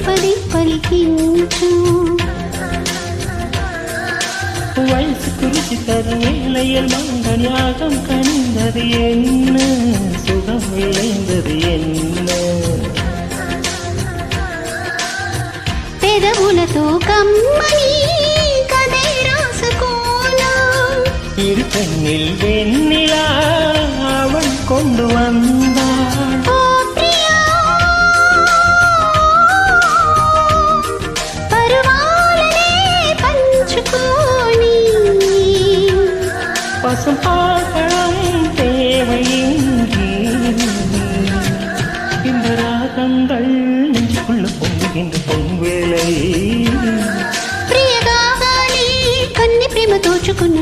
పది పలికించు வயசு குறிச்சி தரும் வேளையில் மங்கனியாகம் கணிந்தது என்ன சுகம் விளைந்தது என்ன పెదవులతో కమ్మని కథే రాసుకోనా இரு கண்ணில் வெண்ணிலா அவள் கொண்டு வந்தாள் ఓ ప్రియా పరువాలనే పంచుకోని பசும் பாழ்பழம் தேவையின்றி இந்த ராகங்கள் நெஞ்சுக்குள்ள பொங்குகின்ற பொன்வேளை ప్రియగాలి కన్ని ప్రేమ తోచుకున్న